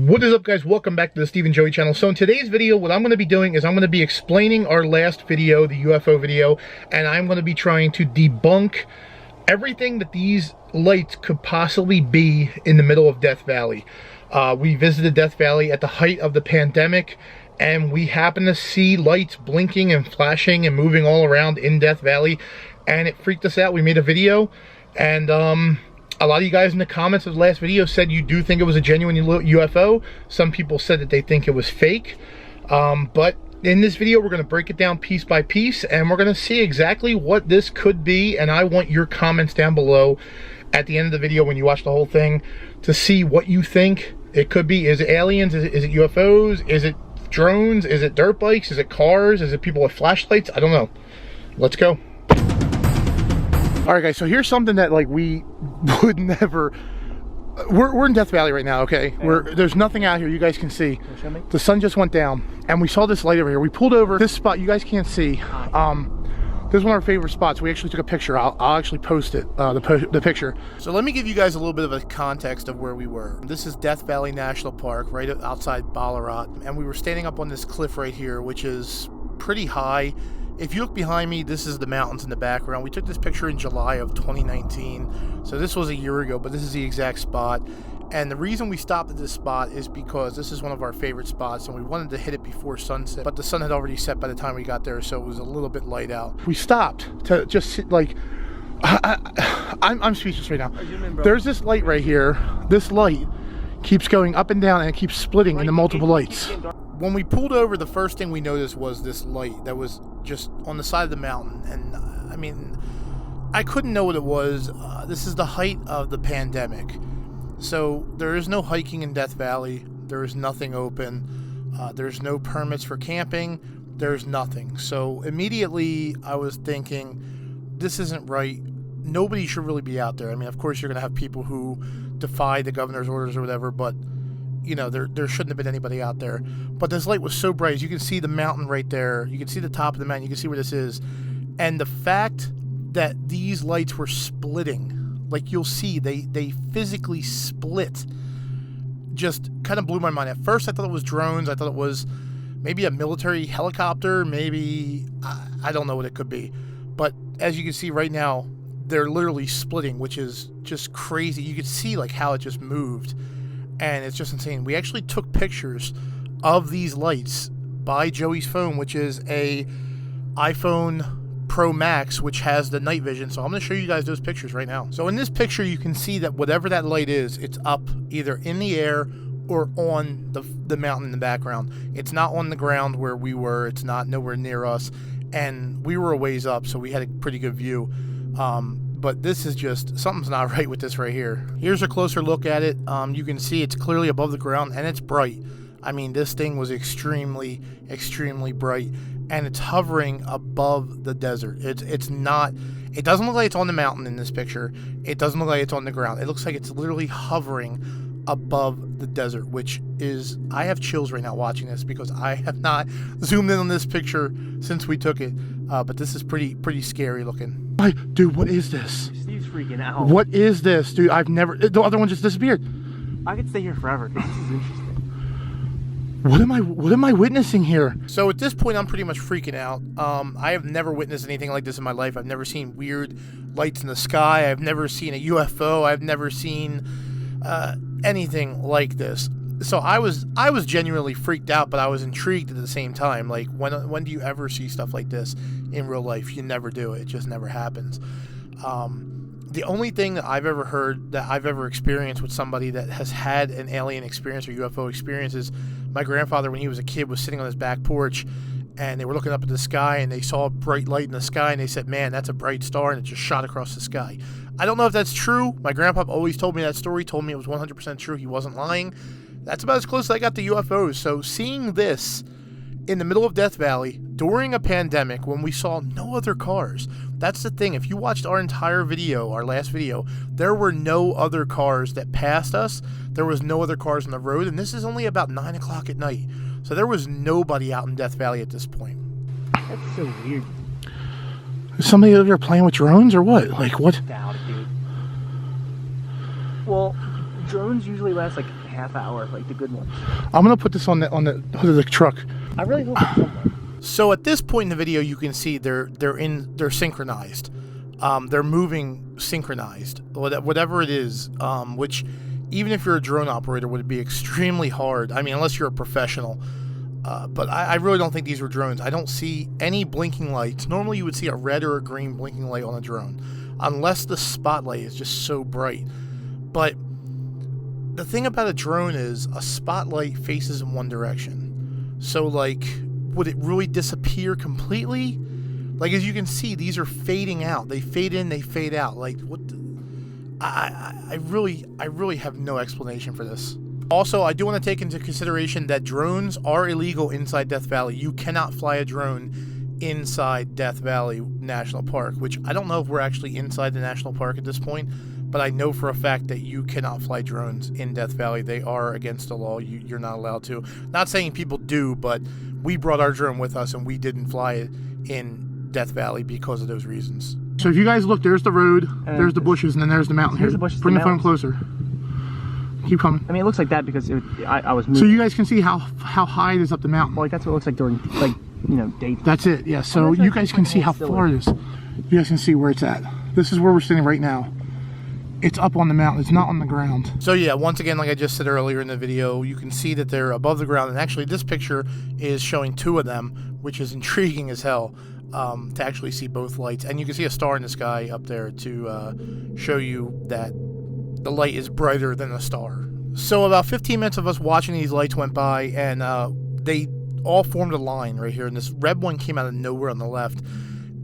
What is up, guys? Welcome back to the Steve and Joey channel. So in today's video, what I'm going to be doing is I'm going to be explaining our last video, the UFO video, and I'm going to be trying to debunk everything that these lights could possibly be in the middle of Death Valley. We visited Death Valley at the height of the pandemic, and we happened to see lights blinking and flashing and moving all around in Death Valley, and it freaked us out. We made a video, and a lot of you guys in the comments of the last video said you do think it was a genuine UFO. Some people said that they think it was fake. But in this video, we're going to break it down piece by piece, and we're going to see exactly what this could be. And I want your comments down below at the end of the video when you watch the whole thing to see what you think it could be. Is it aliens? Is it UFOs? Is it drones? Is it dirt bikes? Is it cars? Is it people with flashlights? I don't know. Let's go. All right, guys, so here's something that like we would never, we're in Death Valley right now, okay? Yeah. There's nothing out here you guys can see. The sun just went down and we saw this light over here. We pulled over this spot you guys can't see. This is one of our favorite spots. We actually took a picture. I'll actually post it, the picture. So let me give you guys a little bit of a context of where we were. This is Death Valley National Park right outside Ballarat, and we were standing up on this cliff right here, which is pretty high. If you look behind me, this is the mountains in the background. We took this picture in July of 2019, so this was a year ago, but this is the exact spot. And the reason we stopped at this spot is because this is one of our favorite spots, and we wanted to hit it before sunset, but the sun had already set by the time we got there, so it was a little bit light out. We stopped to just sit, like, I'm speechless right now. There's this light right here. This light keeps going up and down, and it keeps splitting into multiple lights. When we pulled over, the first thing we noticed was this light that was just on the side of the mountain. And I mean, I couldn't know what it was. This is the height of the pandemic. So there is no hiking in Death Valley. There is nothing open. There's no permits for camping. There's nothing. So immediately I was thinking, this isn't right. Nobody should really be out there. I mean, of course, you're going to have people who defy the governor's orders or whatever, but you know, there shouldn't have been anybody out there. But this light was so bright. As you can see the mountain right there. You can see the top of the mountain. You can see where this is. And the fact that these lights were splitting, like you'll see, they physically split, just kind of blew my mind. At first, I thought it was drones. I thought it was maybe a military helicopter. Maybe, I don't know what it could be. But as you can see right now, they're literally splitting, which is just crazy. You can see like how it just moved. And it's just insane. We actually took pictures of these lights by Joey's phone, which is a iPhone Pro Max, which has the night vision. So I'm going to show you guys those pictures right now. So in this picture, you can see that whatever that light is, it's up either in the air or on the mountain in the background. It's not on the ground where we were. It's not nowhere near us. And we were a ways up, so we had a pretty good view. But this is just, something's not right with this right here. Here's a closer look at it. You can see it's clearly above the ground and it's bright. I mean, this thing was extremely, extremely bright, and it's hovering above the desert. It's not, it doesn't look like it's on the mountain in this picture. It doesn't look like it's on the ground. It looks like it's literally hovering above the desert, which is, I have chills right now watching this because I have not zoomed in on this picture since we took it. But this is pretty scary looking. Dude, what is this? Steve's freaking out. What is this, dude? I've never, the other one just disappeared. I could stay here forever. This is interesting. What am I witnessing here? So at this point, I'm pretty much freaking out. I have never witnessed anything like this in my life. I've never seen weird lights in the sky. I've never seen a UFO. I've never seen anything like this. So I was genuinely freaked out, but I was intrigued at the same time. Like, when do you ever see stuff like this in real life? You never do. It just never happens. The only thing that I've ever heard, that I've ever experienced with somebody that has had an alien experience or UFO experience is my grandfather, when he was a kid, was sitting on his back porch, and they were looking up at the sky, and they saw a bright light in the sky, and they said, man, that's a bright star, and it just shot across the sky. I don't know if that's true. My grandpa always told me that story, told me it was 100% true. He wasn't lying. That's about as close as I got to UFOs. So seeing this in the middle of Death Valley during a pandemic when we saw no other cars, that's the thing. If you watched our entire video, our last video, there were no other cars that passed us. There was no other cars on the road, and this is only about 9 o'clock at night. So there was nobody out in Death Valley at this point. That's so weird. Is somebody over there playing with drones or what? Like what? Doubt it, dude. Well, drones usually last like half hour, like the good ones. I'm gonna put this on the hood of the truck. I really hope it's somewhere. So at this point in the video, you can see they're synchronized. They're moving synchronized, whatever it is. Which, even if you're a drone operator, would be extremely hard. I mean, unless you're a professional. But I really don't think these were drones. I don't see any blinking lights. Normally, you would see a red or a green blinking light on a drone, unless the spotlight is just so bright. But the thing about a drone is a spotlight faces in one direction. So, like, would it really disappear completely? Like, as you can see, these are fading out. They fade in, they fade out. Like, what? I really have no explanation for this. Also, I do want to take into consideration that drones are illegal inside Death Valley. You cannot fly a drone inside Death Valley National Park, which I don't know if we're actually inside the national park at this point, but I know for a fact that you cannot fly drones in Death Valley. They are against the law. You're not allowed to. Not saying people do, but we brought our drone with us and we didn't fly it in Death Valley because of those reasons. So if you guys look, there's the road, there's the bushes, and then there's the mountain. Here's the bushes. Bring the phone closer. Keep coming. I mean, it looks like that because I was moving. So you guys can see how high it is up the mountain. Well, like that's what it looks like during, like, you know, daytime. That's it, yeah. So you guys can see how far it is. You guys can see where it's at. This is where we're sitting right now. It's up on the mountain. It's not on the ground. So yeah, once again, like I just said earlier in the video, you can see that they're above the ground. And actually, this picture is showing two of them, which is intriguing as hell. To actually see both lights. And you can see a star in the sky up there to show you that the light is brighter than a star. So about 15 minutes of us watching these lights went by, and they all formed a line right here, and this red one came out of nowhere on the left.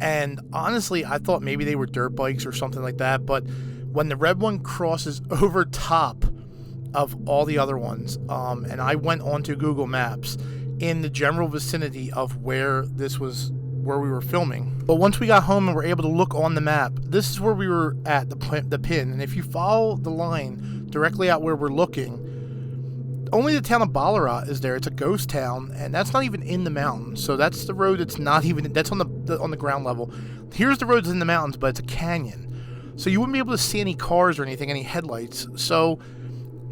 And honestly, I thought maybe they were dirt bikes or something like that, but when the red one crosses over top of all the other ones, and I went onto Google Maps in the general vicinity of where we were filming. But once we got home and were able to look on the map, this is where we were at the pin. And if you follow the line directly out where we're looking, only the town of Ballarat is there. It's a ghost town, and that's not even in the mountains. So that's the road. It's not even. That's on the ground level. Here's the roads in the mountains, but it's a canyon. So you wouldn't be able to see any cars or anything, any headlights. So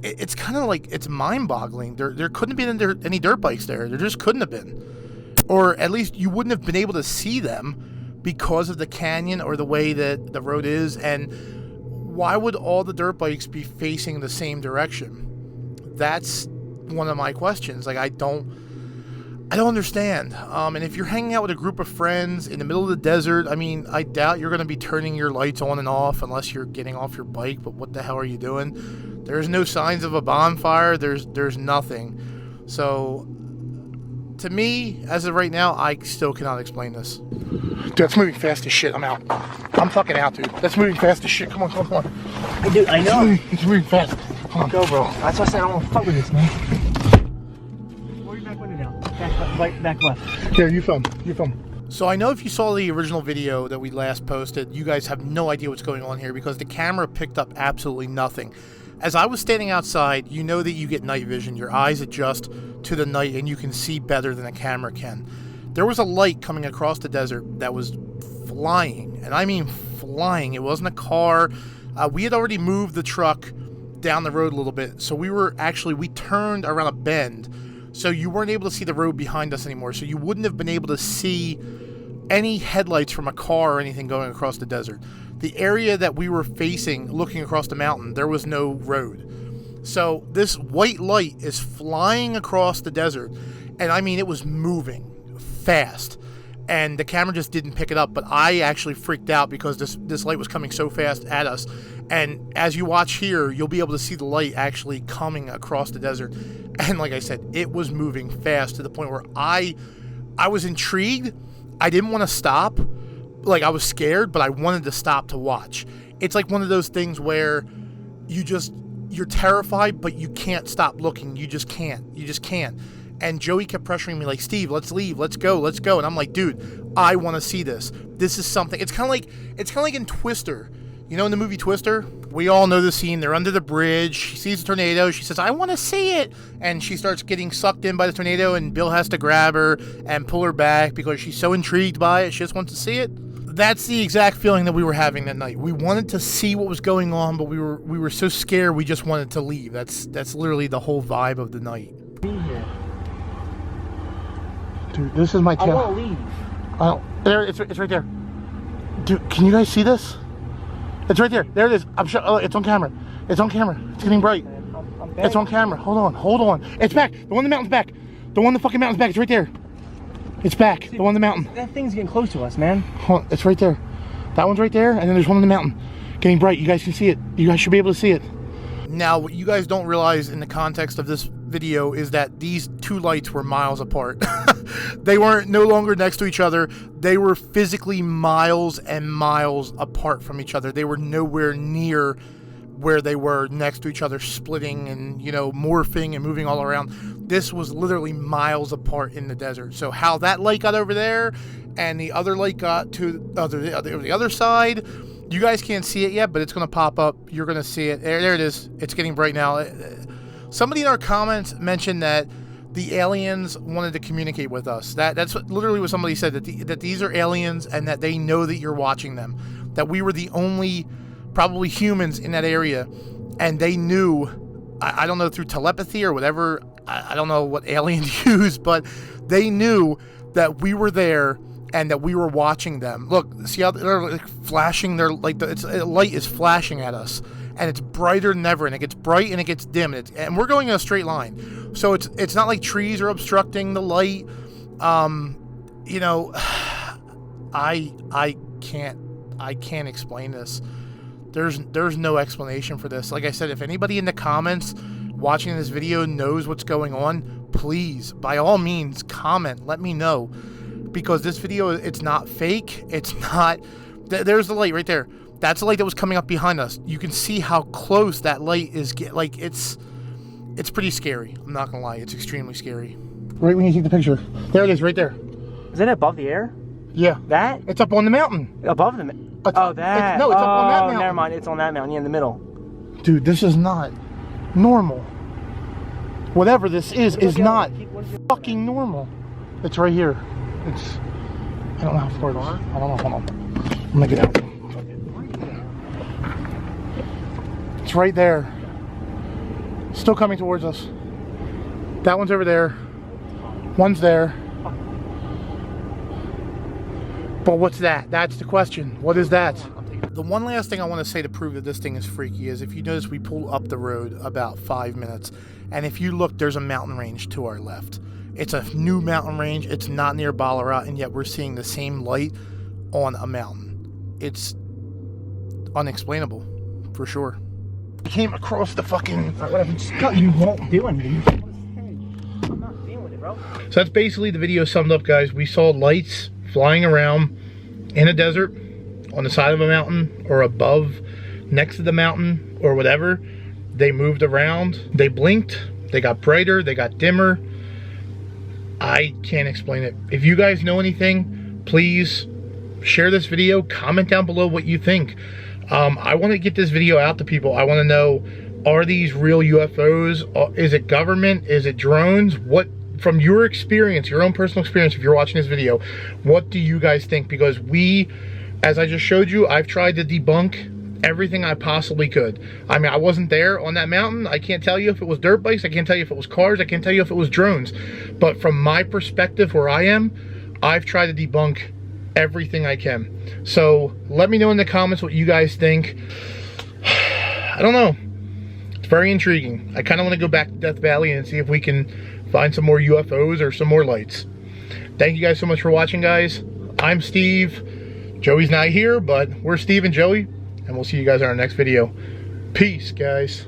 it's kind of like, it's mind-boggling. There couldn't have been any dirt bikes there. There just couldn't have been. Or at least you wouldn't have been able to see them because of the canyon or the way that the road is. And why would all the dirt bikes be facing the same direction? That's one of my questions. Like, I don't understand. And if you're hanging out with a group of friends in the middle of the desert, I mean, I doubt you're going to be turning your lights on and off unless you're getting off your bike. But what the hell are you doing? There's no signs of a bonfire. There's nothing. So, to me, as of right now, I still cannot explain this. Dude, that's moving fast as shit. I'm out. I'm fucking out, dude. That's moving fast as shit. Come on. Dude, I know. It's moving fast. Come on. Go, bro. That's why I said I don't want to fuck with this, man. Lower your back window down. Back left. Here, you film. So I know if you saw the original video that we last posted, you guys have no idea what's going on here because the camera picked up absolutely nothing. As I was standing outside, you know that you get night vision. Your eyes adjust to the night and you can see better than a camera can. There was a light coming across the desert that was flying, and I mean flying. It wasn't a car. We had already moved the truck down the road a little bit, so we turned around a bend, so you weren't able to see the road behind us anymore, so you wouldn't have been able to see any headlights from a car or anything going across the desert. The area that we were facing, looking across the mountain, there was no road. So this white light is flying across the desert, and I mean, it was moving fast, and the camera just didn't pick it up. But I actually freaked out because this light was coming so fast at us. And as you watch here, you'll be able to see the light actually coming across the desert. And like I said, it was moving fast to the point where I was intrigued. I didn't want to stop. Like, I was scared, but I wanted to stop to watch. It's like one of those things where you're terrified, but you can't stop looking. You just can't. And Joey kept pressuring me like, Steve, let's leave. Let's go. And I'm like, dude, I want to see this. This is something. It's kind of like in Twister. You know, in the movie Twister, we all know the scene. They're under the bridge. She sees a tornado. She says, I want to see it. And she starts getting sucked in by the tornado, and Bill has to grab her and pull her back because she's so intrigued by it. She just wants to see it. that's the exact feeling that we were having that night. We wanted to see what was going on, but we were so scared we just wanted to leave. That's literally the whole vibe of the night. Dude, this is my tail. I want to leave. There, it's right there. Dude, can you guys see this? It's right there. There it is. I'm sure. Oh, it's on camera. It's on camera. It's getting bright. It's on camera. Hold on. It's back. The one in the mountain's back. The one in the fucking mountain's back. It's right there. It's back. The one in the mountain. That thing's getting close to us, man. Hold on. It's right there. That one's right there, and then there's one in the mountain. Getting bright. You guys can see it. You guys should be able to see it. Now, what you guys don't realize in the context of this video is that these two lights were miles apart. They weren't no longer next to each other. They were physically miles and miles apart from each other. They were nowhere near where they were next to each other, splitting and, you know, morphing and moving all around. This was literally miles apart in the desert. So how that light got over there and the other light got to the other side, you guys can't see it yet, but it's going to pop up. You're going to see it. There it is. It's getting bright now. Somebody in our comments mentioned that the aliens wanted to communicate with us. That's literally what somebody said, that these are aliens and that they know that you're watching them. That we were the only probably humans in that area, and they knew, I don't know, through telepathy or whatever, I don't know what aliens use, but they knew that we were there and that we were watching them. Look, see how they're like flashing, their like the light is flashing at us, and it's brighter than ever, and it gets bright and it gets dim, and we're going in a straight line. So it's not like trees are obstructing the light. You know, I can't explain this. There's no explanation for this. Like I said, if anybody in the comments watching this video knows what's going on, please, by all means, comment. Let me know. Because this video, it's not fake. It's not... There's the light right there. That's the light that was coming up behind us. You can see how close that light is. Like, it's pretty scary. I'm not going to lie. It's extremely scary. Right when you take the picture. There it is, right there. Is it above the air? Yeah. That? It's up on the mountain. Above the mountain? Oh, that. No, it's up on that mountain. Never mind. It's on that mountain, yeah, in the middle. Dude, this is not normal. Whatever this is not fucking normal. It's right here. It's... I don't know how far it is. I don't know. Hold on. I'm gonna get out. It's right there. Still coming towards us. That one's over there. One's there. But what's that? That's the question. What is that? The one last thing I want to say to prove that this thing is freaky is, if you notice, we pulled up the road about 5 minutes, and if you look, there's a mountain range to our left. It's a new mountain range. It's not near Ballarat, and yet we're seeing the same light on a mountain. It's unexplainable, for sure. I came across the fucking... You won't do anything. I'm not dealing with it, bro. So that's basically the video summed up, guys. We saw lights flying around in a desert, on the side of a mountain, or above, next to the mountain, or whatever. They moved around. They blinked. They got brighter. They got dimmer. I can't explain it. If you guys know anything, please share this video. Comment down below what you think. I want to get this video out to people. I want to know, are these real UFOs? Is it government? Is it drones? What, from your experience, your own personal experience, if you're watching this video, what do you guys think? Because we, as I just showed you, I've tried to debunk everything I possibly could. I mean, I wasn't there on that mountain. I can't tell you if it was dirt bikes. I can't tell you if it was cars. I can't tell you if it was drones. But from my perspective, where I am, I've tried to debunk everything I can. So let me know in the comments what you guys think. I don't know. It's very intriguing. I kind of want to go back to Death Valley and see if we can find some more UFOs or some more lights. Thank you guys so much for watching, guys. I'm Steve. Joey's not here, but we're Steve and Joey, and we'll see you guys in our next video. Peace, guys.